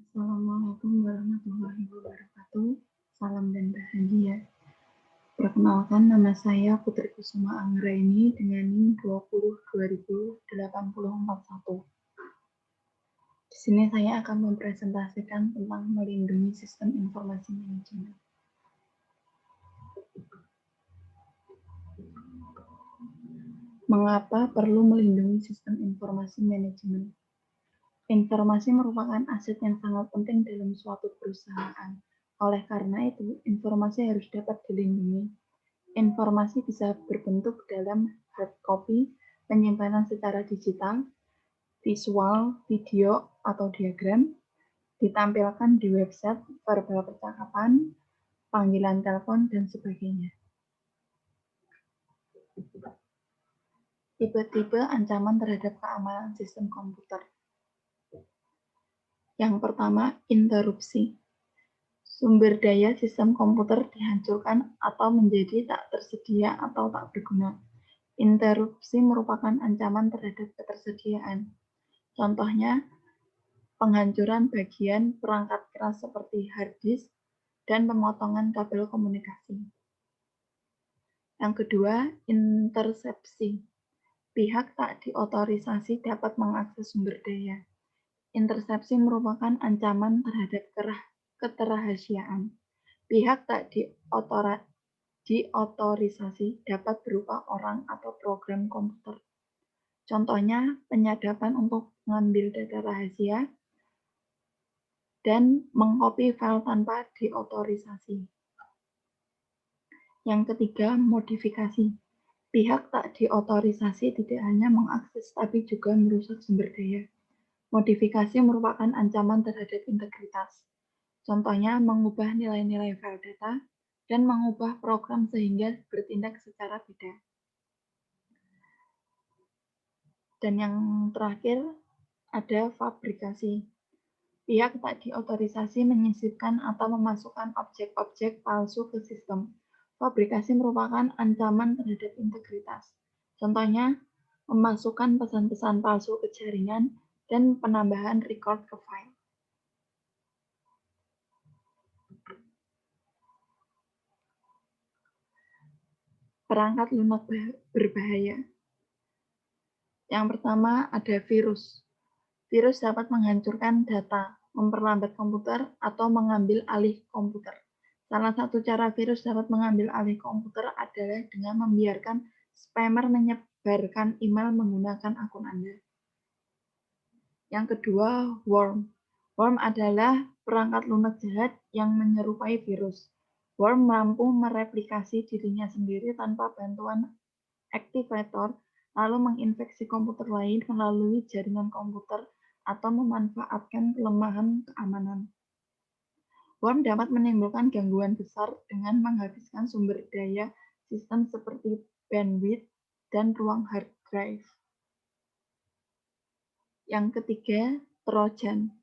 Assalamualaikum warahmatullahi wabarakatuh. Salam dan bahagia. Perkenalkan, nama saya Putri Kusuma Anggraini dengan NIM 20 208041. Di sini saya akan mempresentasikan tentang melindungi sistem informasi manajemen. Mengapa perlu melindungi sistem informasi manajemen? Informasi merupakan aset yang sangat penting dalam suatu perusahaan. Oleh karena itu, informasi harus dapat dilindungi. Informasi bisa berbentuk dalam hard copy, penyimpanan secara digital, visual, video, atau diagram, ditampilkan di website, verbal percakapan, panggilan telepon, dan sebagainya. Tipe-tipe ancaman terhadap keamanan sistem komputer. Yang pertama, interupsi. Sumber daya sistem komputer dihancurkan atau menjadi tak tersedia atau tak berguna. Interupsi merupakan ancaman terhadap ketersediaan. Contohnya, penghancuran bagian perangkat keras seperti hard disk dan pemotongan kabel komunikasi. Yang kedua, intersepsi. Pihak tak diotorisasi dapat mengakses sumber daya. Intersepsi merupakan ancaman terhadap keterahasiaan. Pihak tak diotorisasi dapat berupa orang atau program komputer. Contohnya, penyadapan untuk mengambil data rahasia dan mengcopy file tanpa diotorisasi. Yang ketiga, modifikasi. Pihak tak diotorisasi tidak hanya mengakses tapi juga merusak sumber daya. Modifikasi merupakan ancaman terhadap integritas. Contohnya, mengubah nilai-nilai file data dan mengubah program sehingga bertindak secara beda. Dan yang terakhir, ada fabrikasi. Pihak tak diotorisasi menyisipkan atau memasukkan objek-objek palsu ke sistem. Fabrikasi merupakan ancaman terhadap integritas. Contohnya, memasukkan pesan-pesan palsu ke jaringan dan penambahan record ke file. Perangkat lunak berbahaya. Yang pertama ada virus. Virus dapat menghancurkan data, memperlambat komputer, atau mengambil alih komputer. Salah satu cara virus dapat mengambil alih komputer adalah dengan membiarkan spammer menyebarkan email menggunakan akun Anda. Yang kedua, worm. Worm adalah perangkat lunak jahat yang menyerupai virus. Worm mampu mereplikasi dirinya sendiri tanpa bantuan aktivator, lalu menginfeksi komputer lain melalui jaringan komputer atau memanfaatkan kelemahan keamanan. Worm dapat menimbulkan gangguan besar dengan menghabiskan sumber daya sistem seperti bandwidth dan ruang hard drive. Yang ketiga, Trojan.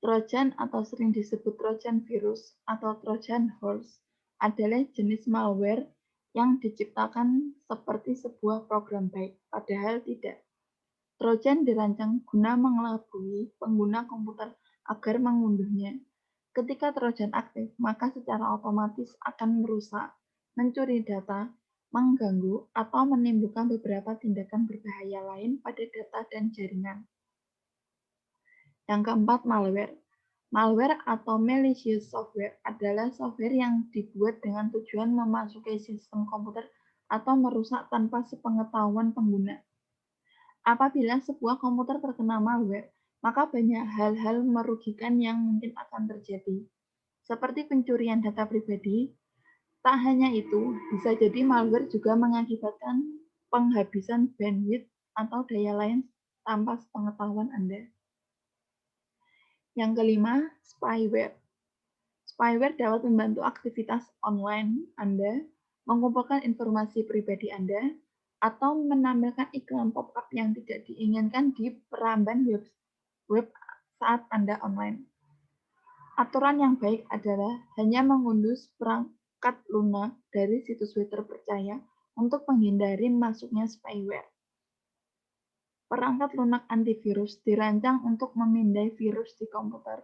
Trojan atau sering disebut Trojan virus atau Trojan horse adalah jenis malware yang diciptakan seperti sebuah program baik, padahal tidak. Trojan dirancang guna mengelabui pengguna komputer agar mengunduhnya. Ketika Trojan aktif, maka secara otomatis akan merusak, mencuri data, mengganggu, atau menimbulkan beberapa tindakan berbahaya lain pada data dan jaringan. Yang keempat, malware. Malware atau malicious software adalah software yang dibuat dengan tujuan memasuki sistem komputer atau merusak tanpa sepengetahuan pengguna. Apabila sebuah komputer terkena malware, maka banyak hal-hal merugikan yang mungkin akan terjadi, seperti pencurian data pribadi. Tak hanya itu, bisa jadi malware juga mengakibatkan penghabisan bandwidth atau daya lain tanpa sepengetahuan Anda. Yang kelima, spyware. Spyware dapat membantu aktivitas online Anda, mengumpulkan informasi pribadi Anda, atau menampilkan iklan pop-up yang tidak diinginkan di peramban web saat Anda online. Aturan yang baik adalah hanya mengunduh perangkat lunak dari situs web terpercaya untuk menghindari masuknya spyware. Perangkat lunak antivirus dirancang untuk memindai virus di komputer.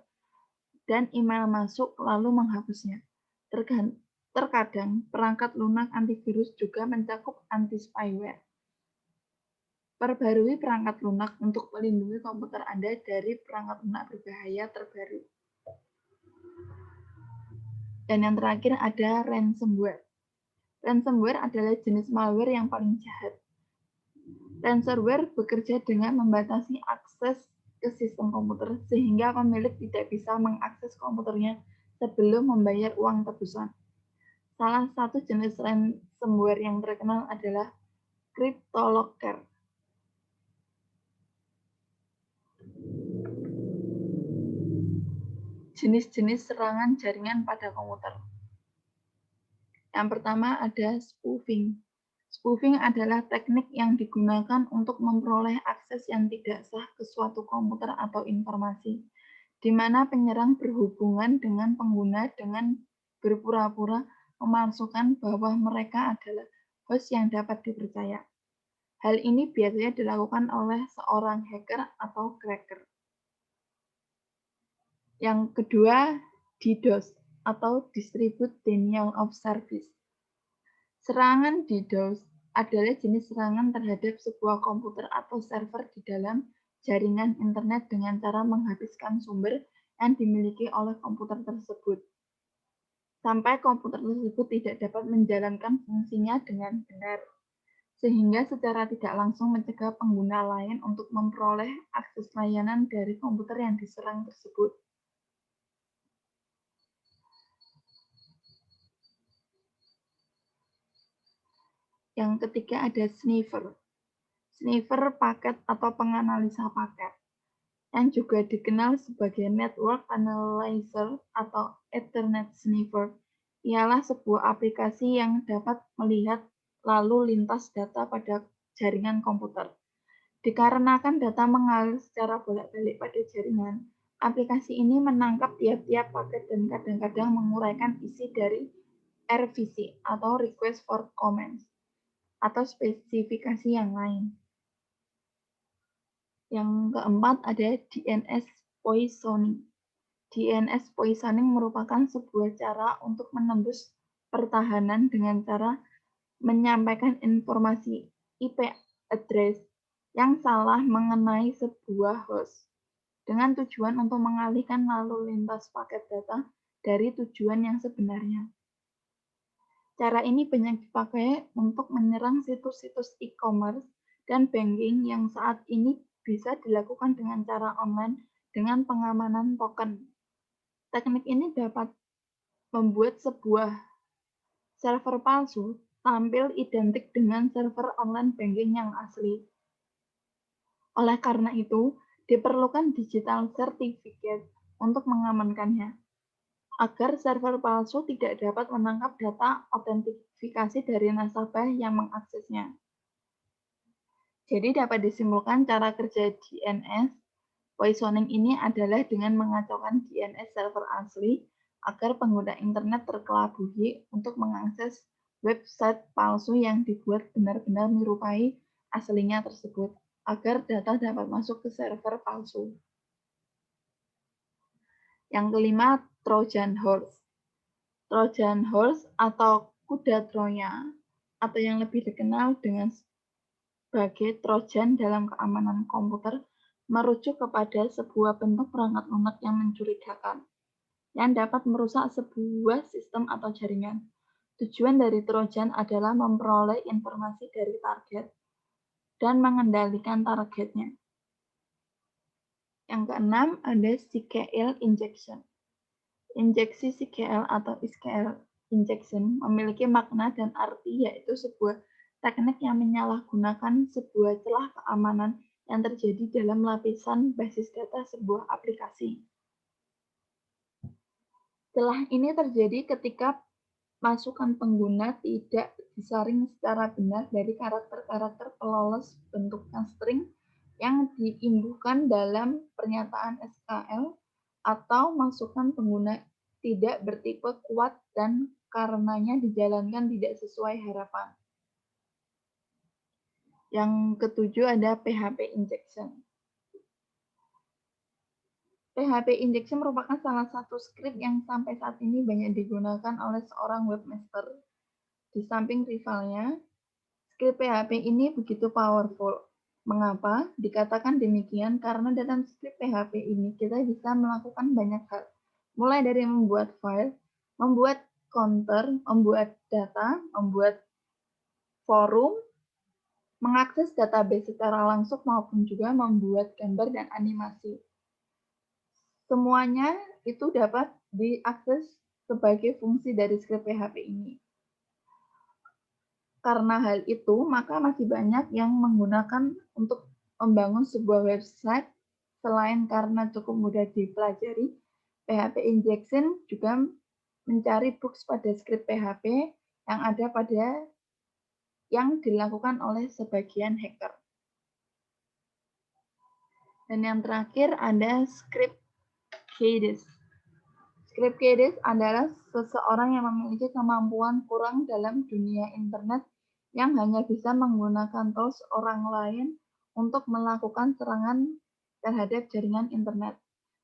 dan email masuk lalu menghapusnya. Terkadang perangkat lunak antivirus juga mencakup anti-spyware. Perbarui perangkat lunak untuk melindungi komputer Anda dari perangkat lunak berbahaya terbaru. Dan yang terakhir ada ransomware. Ransomware adalah jenis malware yang paling jahat. Ransomware bekerja dengan membatasi akses ke sistem komputer sehingga pemilik tidak bisa mengakses komputernya sebelum membayar uang tebusan. Salah satu jenis ransomware yang terkenal adalah CryptoLocker. Jenis-jenis serangan jaringan pada komputer. Yang pertama ada spoofing. Spoofing adalah teknik yang digunakan untuk memperoleh akses yang tidak sah ke suatu komputer atau informasi, di mana penyerang berhubungan dengan pengguna dengan berpura-pura memalsukan bahwa mereka adalah host yang dapat dipercaya. Hal ini biasanya dilakukan oleh seorang hacker atau cracker. Yang kedua, DDoS atau Distributed Denial of Service. Serangan DDoS adalah jenis serangan terhadap sebuah komputer atau server di dalam jaringan internet dengan cara menghabiskan sumber yang dimiliki oleh komputer tersebut, sampai komputer tersebut tidak dapat menjalankan fungsinya dengan benar, sehingga secara tidak langsung mencegah pengguna lain untuk memperoleh akses layanan dari komputer yang diserang tersebut. Yang ketiga ada sniffer. Sniffer paket atau penganalisa paket, yang juga dikenal sebagai Network Analyzer atau Ethernet Sniffer, ialah sebuah aplikasi yang dapat melihat lalu lintas data pada jaringan komputer. Dikarenakan data mengalir secara bolak-balik pada jaringan, aplikasi ini menangkap tiap-tiap paket dan kadang-kadang menguraikan isi dari RVC atau Request for Comments atau spesifikasi yang lain. Yang keempat ada DNS poisoning. DNS poisoning merupakan sebuah cara untuk menembus pertahanan dengan cara menyampaikan informasi IP address yang salah mengenai sebuah host dengan tujuan untuk mengalihkan lalu lintas paket data dari tujuan yang sebenarnya. Cara ini banyak dipakai untuk menyerang situs-situs e-commerce dan banking yang saat ini bisa dilakukan dengan cara online dengan pengamanan token. Teknik ini dapat membuat sebuah server palsu tampil identik dengan server online banking yang asli. Oleh karena itu, diperlukan digital certificate untuk mengamankannya, agar server palsu tidak dapat menangkap data autentifikasi dari nasabah yang mengaksesnya. Jadi dapat disimpulkan cara kerja DNS poisoning ini adalah dengan mengacaukan DNS server asli agar pengguna internet terkelabuhi untuk mengakses website palsu yang dibuat benar-benar menyerupai aslinya tersebut, agar data dapat masuk ke server palsu. Yang kelima, Trojan Horse. Trojan Horse atau kuda Troya, atau yang lebih dikenal dengan sebagai Trojan dalam keamanan komputer, merujuk kepada sebuah bentuk perangkat lunak yang mencurigakan, yang dapat merusak sebuah sistem atau jaringan. Tujuan dari Trojan adalah memperoleh informasi dari target dan mengendalikan targetnya. Yang keenam ada SQL injection. Injeksi SQL atau SQL injection memiliki makna dan arti yaitu sebuah teknik yang menyalahgunakan sebuah celah keamanan yang terjadi dalam lapisan basis data sebuah aplikasi. Celah ini terjadi ketika masukan pengguna tidak disaring secara benar dari karakter-karakter pelolos bentuknya string yang diimbuhkan dalam pernyataan SQL atau masukan pengguna tidak bertipe kuat dan karenanya dijalankan tidak sesuai harapan. Yang ketujuh ada PHP injection. PHP injection merupakan salah satu skrip yang sampai saat ini banyak digunakan oleh seorang webmaster. Di samping rivalnya, skrip PHP ini begitu powerful. Mengapa dikatakan demikian? Karena dalam skrip PHP ini kita bisa melakukan banyak hal. Mulai dari membuat file, membuat counter, membuat data, membuat forum, mengakses database secara langsung maupun juga membuat gambar dan animasi. Semuanya itu dapat diakses sebagai fungsi dari skrip PHP ini. Karena hal itu, maka masih banyak yang menggunakan untuk membangun sebuah website. Selain karena cukup mudah dipelajari, PHP injection juga mencari bugs pada skrip PHP yang ada pada yang dilakukan oleh sebagian hacker. Dan yang terakhir ada script kiddie. Script kiddie adalah seseorang yang memiliki kemampuan kurang dalam dunia internet yang hanya bisa menggunakan tools orang lain untuk melakukan serangan terhadap jaringan internet.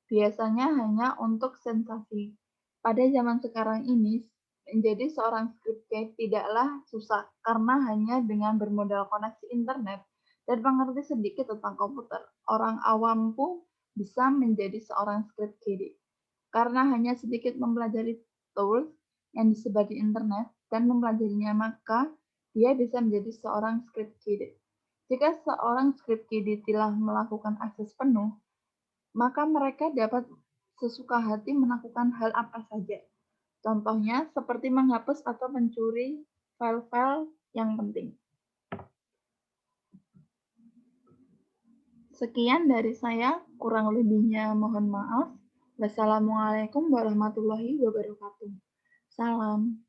Biasanya hanya untuk sensasi. Pada zaman sekarang ini, menjadi seorang script kiddie tidaklah susah karena hanya dengan bermodal koneksi internet dan mengerti sedikit tentang komputer, orang awam pun bisa menjadi seorang script kiddie. Karena hanya sedikit mempelajari tools yang disebar di internet dan mempelajarinya, maka dia bisa menjadi seorang script kiddie. Jika seorang script kiddie telah melakukan akses penuh, maka mereka dapat sesuka hati melakukan hal apa saja. Contohnya seperti menghapus atau mencuri file-file yang penting. Sekian dari saya, kurang lebihnya mohon maaf. Wassalamualaikum warahmatullahi wabarakatuh. Salam.